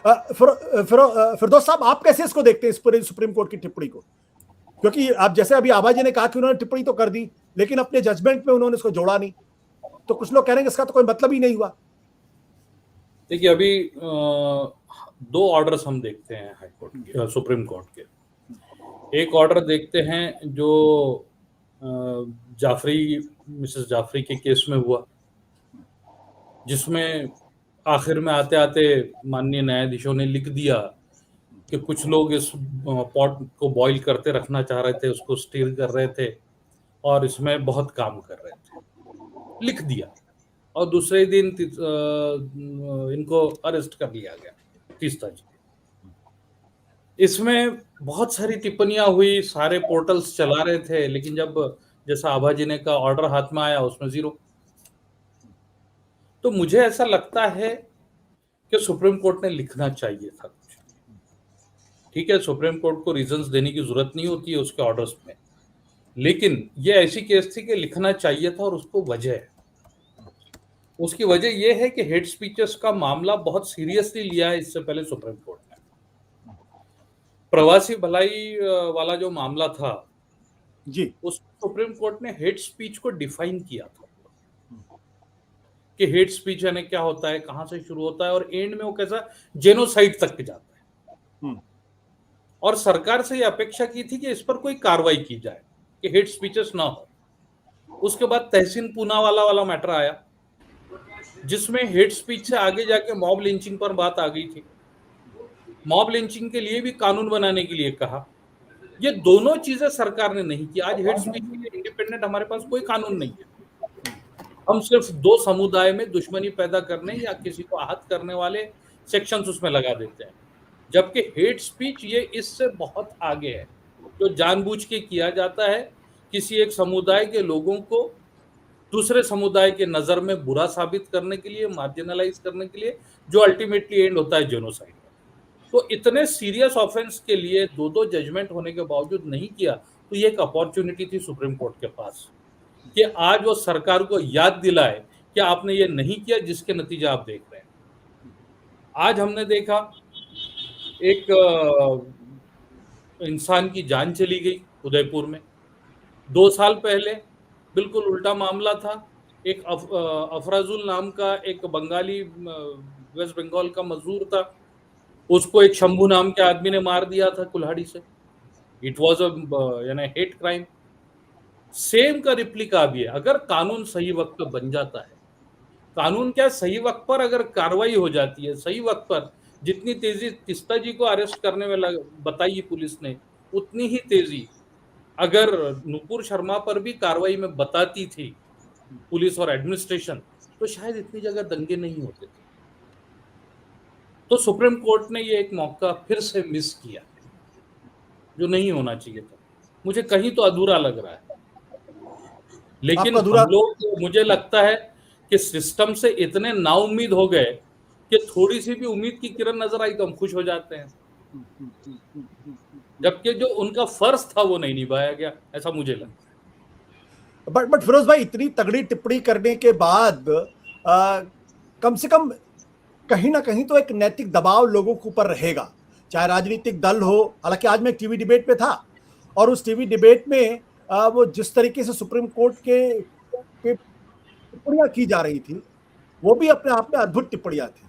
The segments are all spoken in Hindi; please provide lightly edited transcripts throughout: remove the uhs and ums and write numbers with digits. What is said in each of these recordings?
फिरदौस साहब, आप कैसे इसको देखते हैं, इस पूरे सुप्रीम कोर्ट की टिप्पणी को? क्योंकि आप जैसे अभी आभा जी ने कहा कि उन्होंने टिप्पणी तो कर दी, लेकिन अपने जजमेंट में उन्होंने इसको जोड़ा नहीं, तो कुछ लोग कह रहे हैं इसका तो कोई मतलब ही नहीं हुआ। देखिए, अभी दो ऑर्डर्स हम देखते हैं हाई कोर्ट के, सुप्रीम कोर्ट के। एक ऑर्डर देखते हैं जो मिसेस जाफरी के केस में हुआ, जिसमें आखिर में आते आते माननीय न्यायाधीशों ने लिख दिया कि कुछ लोग इस पॉट को बॉईल करते रखना चाह रहे थे, उसको स्टीर कर रहे थे और इसमें बहुत काम कर रहे थे, लिख दिया। और दूसरे दिन इनको अरेस्ट कर लिया गया, तीस्ता जी। इसमें बहुत सारी टिप्पणियां हुई, सारे पोर्टल्स चला रहे थे, लेकिन जब जैसा आभा जी ने कहा ऑर्डर हाथ में आया, उसमें जीरो। तो मुझे ऐसा लगता है कि सुप्रीम कोर्ट ने लिखना चाहिए था कुछ। ठीक है, सुप्रीम कोर्ट को रीजंस देने की जरूरत नहीं होती है उसके ऑर्डर्स में, लेकिन ये ऐसी केस थी कि लिखना चाहिए था। और उसको उसकी वजह यह है कि हेट स्पीचेस का मामला बहुत सीरियसली लिया है इससे पहले सुप्रीम कोर्ट ने। प्रवासी भलाई वाला जो मामला था जी, उस सुप्रीम कोर्ट ने हेट स्पीच को डिफाइन किया था कि हेट स्पीच यानी क्या होता है, कहां से शुरू होता है और एंड में वो कैसा जेनोसाइड तक जाता है। और सरकार से ये अपेक्षा की थी कि इस पर कोई कार्रवाई की जाए कि हेट स्पीचेस ना हो। उसके बाद तहसीन पूनावाला वाला मैटर आया, जिसमें हेट स्पीच से आगे जाके मॉब लिंचिंग पर बात आ गई थी। मॉब लिंचिंग के लिए भी कानून बनाने के लिए कहा। ये दोनों चीजें सरकार ने नहीं की। आज हेट स्पीच के लिए इंडिपेंडेंट हमारे पास कोई कानून नहीं है। हम सिर्फ दो समुदाय में दुश्मनी पैदा करने या किसी को आहत करने वाले सेक्शंस उसमें लगा देते हैं, जबकि हेट स्पीच ये इससे बहुत आगे है, जो जानबूझ के किया जाता है किसी एक समुदाय के लोगों को दूसरे समुदाय के नजर में बुरा साबित करने के लिए, मार्जिनलाइज करने के लिए, जो अल्टीमेटली एंड होता है जेनोसाइड। तो इतने सीरियस ऑफेंस के लिए दो जजमेंट होने के बावजूद नहीं किया, तो ये एक अपॉर्चुनिटी थी सुप्रीम कोर्ट के पास कि आज वो सरकार को याद दिलाए कि आपने ये नहीं किया, जिसके नतीजे आप देख रहे हैं। आज हमने देखा एक इंसान की जान चली गई उदयपुर में। 2 साल पहले बिल्कुल उल्टा मामला था। एक अफराजुल नाम का एक बंगाली वेस्ट बंगाल का मजदूर था, उसको एक शंभू नाम के आदमी ने मार दिया था कुल्हाड़ी से। इट वॉज यानी हेट क्राइम। सेम का रिप्लिका भी है। अगर कानून सही वक्त पर बन जाता है, कानून क्या सही वक्त पर अगर कार्रवाई हो जाती है, सही वक्त पर जितनी तेजी तीस्ता जी को अरेस्ट करने में बताई पुलिस ने, उतनी ही तेजी अगर नुपुर शर्मा पर भी कार्रवाई में बताती थी पुलिस और एडमिनिस्ट्रेशन, तो शायद इतनी जगह दंगे नहीं होते थे। तो सुप्रीम कोर्ट ने ये एक मौका फिर से मिस किया, जो नहीं होना चाहिए था। मुझे कहीं तो अधूरा लग रहा है, लेकिन हम लोग, मुझे लगता है कि सिस्टम से इतने नाउम्मीद हो गए कि थोड़ी सी भी उम्मीद की किरण नजर आई तो हम खुश हो जाते हैं, जबकि जो उनका फर्ज था वो नहीं निभाया गया, ऐसा मुझे लगता है। बट फिरोज भाई, इतनी तगड़ी टिप्पणी करने के बाद कम से कम कहीं ना कहीं तो एक नैतिक दबाव लोगों के ऊपर रहेगा, चाहे राजनीतिक दल हो। हालांकि आज मैं एक टीवी डिबेट में था और उस टीवी डिबेट में वो जिस तरीके से सुप्रीम कोर्ट के टिप्पणियां की जा रही थी, वो भी अपने आप में अद्भुत टिप्पणियां थी।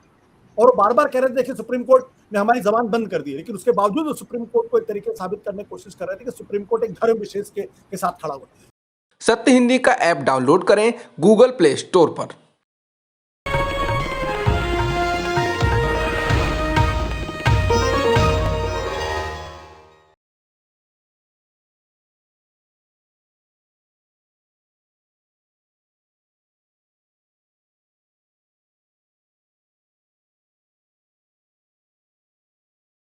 और बार बार कह रहे थे देखिए सुप्रीम कोर्ट ने हमारी जबान बंद कर दी, लेकिन उसके बावजूद सुप्रीम कोर्ट को एक तरीके से साबित करने की कोशिश कर रहे थे कि सुप्रीम कोर्ट एक धर्म विशेष के साथ खड़ा हुआ। सत्य हिंदी का ऐप डाउनलोड करें गूगल प्ले स्टोर पर।